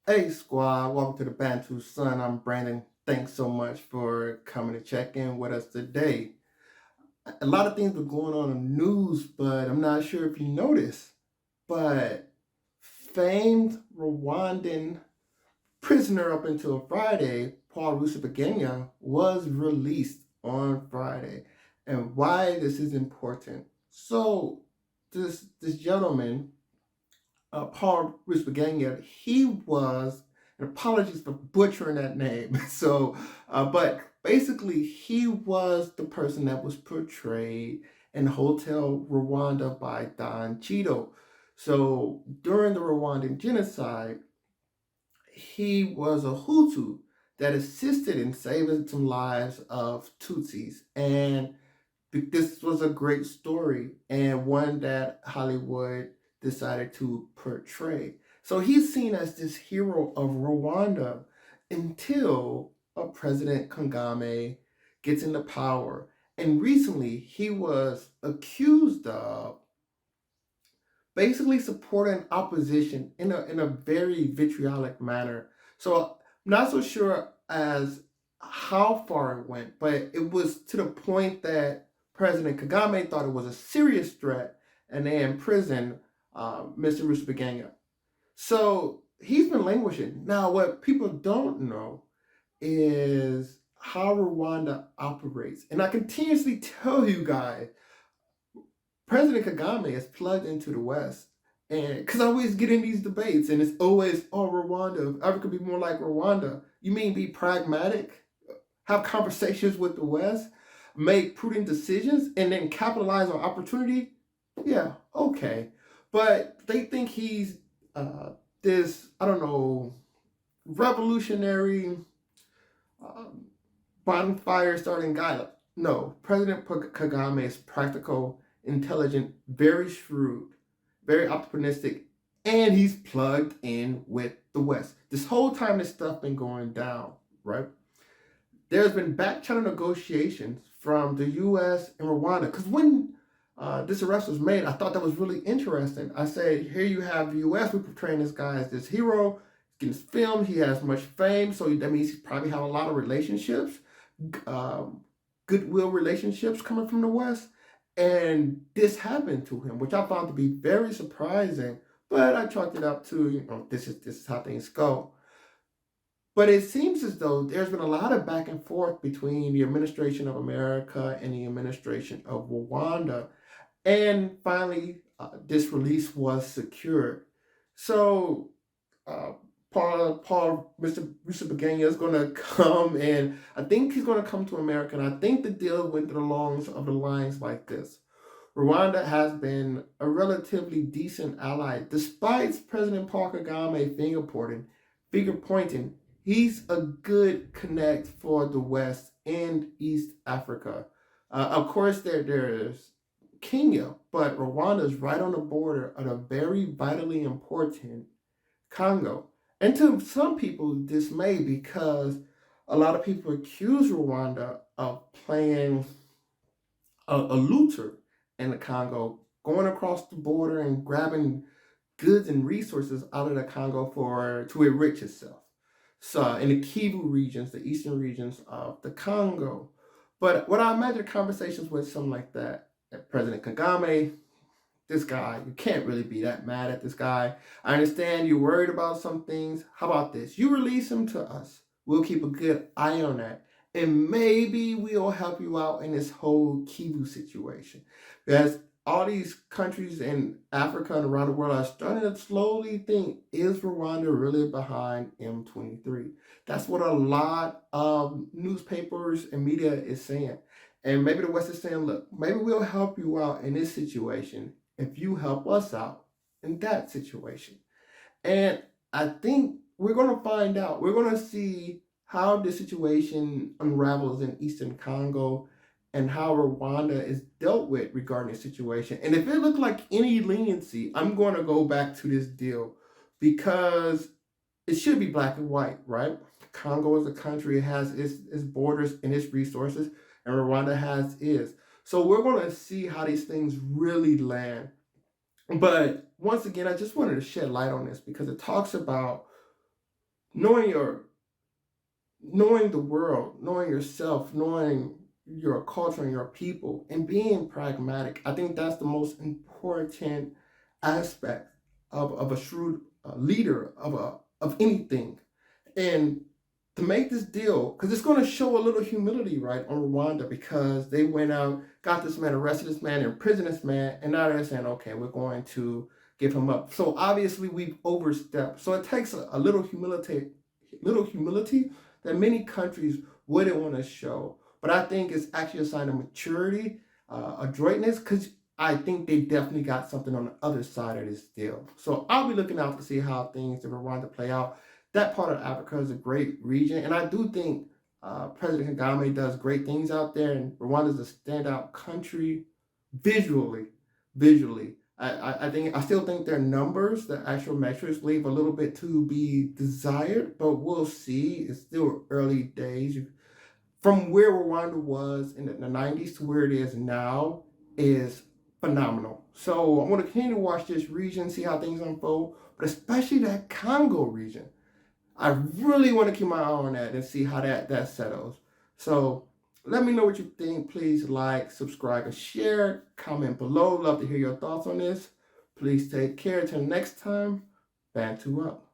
Hey squad, welcome to the Bantu Sun. I'm Brandon. Thanks so much for coming to check in with us today. A lot of things were going on in the news, but I'm not sure if you noticed. But famed Rwandan prisoner up until Friday, Paul Rusesabagina, was released on Friday. And why this is important. So this gentleman Paul Rusesabagina, he was, and apologies for butchering that name. But basically, he was the person that was portrayed in Hotel Rwanda by Don Cheadle. So during the Rwandan genocide, he was a Hutu that assisted in saving some lives of Tutsis. And this was a great story and one that Hollywood decided to portray. So he's seen as this hero of Rwanda until President Kagame gets into power. And recently he was accused of basically supporting opposition in a very vitriolic manner. So I'm not so sure as how far it went, but it was to the point that President Kagame thought it was a serious threat, and they imprisoned Mr. Rusesabagina. So he's been languishing. Now, what people don't know is how Rwanda operates, and I continuously tell you guys President Kagame is plugged into the West. And because I always get in these debates and it's always, oh, Rwanda, if ever could be more like Rwanda. You mean be pragmatic, have conversations with the West, make prudent decisions, and then capitalize on opportunity? Yeah, okay. But they think he's this, I don't know, revolutionary um, bonfire starting guy. No, President Kagame is practical, intelligent, very shrewd, very optimistic, and he's plugged in with the West. This whole time this stuff been going down, right? There's been back channel negotiations from the U.S. and Rwanda. Because when this arrest was made, I thought that was really interesting. I said, here you have the U.S. We're portraying this guy as this hero. He's getting filmed. He has much fame, so that means he probably have a lot of relationships, um, goodwill relationships coming from the West. And this happened to him, which I found to be very surprising. But I chalked it up to, this is how things go. But it seems as though there's been a lot of back and forth between the administration of America and the administration of Rwanda. And finally, this release was secured. So, uh, Mr. Rusesabagina is going to come, and I think he's going to come to America. And I think the deal went along of the lines like this. Rwanda has been a relatively decent ally, despite President Paul Kagame finger pointing. He's a good connect for the West and East Africa. Of course, there's Kenya, but Rwanda is right on the border of a very vitally important Congo. And to some people, dismay because a lot of people accuse Rwanda of playing a looter in the Congo, going across the border and grabbing goods and resources out of the Congo for to enrich itself. So in the Kivu regions, the eastern regions of the Congo. But what I imagine conversations with something like that, President Kagame, this guy, you can't really be that mad at this guy. I understand you're worried about some things. How about this? You release him to us. We'll keep a good eye on that. And maybe we'll help you out in this whole Kivu situation. Because all these countries in Africa and around the world are starting to slowly think, is Rwanda really behind M23? That's what a lot of newspapers and media is saying. And maybe the West is saying, look, maybe we'll help you out in this situation if you help us out in that situation. And I think we're going to find out. We're going to see how the situation unravels in Eastern Congo and how Rwanda is dealt with regarding the situation. And if it looked like any leniency, I'm going to go back to this deal because it should be black and white, right? Congo is a country, it has its borders and its resources, and Rwanda has its. So we're going to see how these things really land. But once again, I just wanted to shed light on this because it talks about knowing knowing the world, knowing yourself, knowing your culture and your people, and being pragmatic. I think that's the most important aspect of a shrewd leader of anything. And to make this deal, because it's going to show a little humility, right, on Rwanda, because they went out, got this man, arrested this man, imprisoned this man, and now they're saying, okay, we're going to give him up. So obviously we've overstepped. So it takes a little humility that many countries wouldn't want to show. But I think it's actually a sign of maturity, adroitness, because I think they definitely got something on the other side of this deal. So I'll be looking out to see how things in Rwanda play out. That part of Africa is a great region, and I do think President Kagame does great things out there, and Rwanda is a standout country visually. Visually, I still think their numbers, the actual metrics, leave a little bit to be desired, but we'll see. It's still early days. From where Rwanda was in the 90s to where it is now is phenomenal. So I want to continue to watch this region, see how things unfold, but especially that Congo region. I really want to keep my eye on that and see how that settles. So let me know what you think. Please like, subscribe, and share. Comment below. Love to hear your thoughts on this. Please take care. Till next time, Bantu up.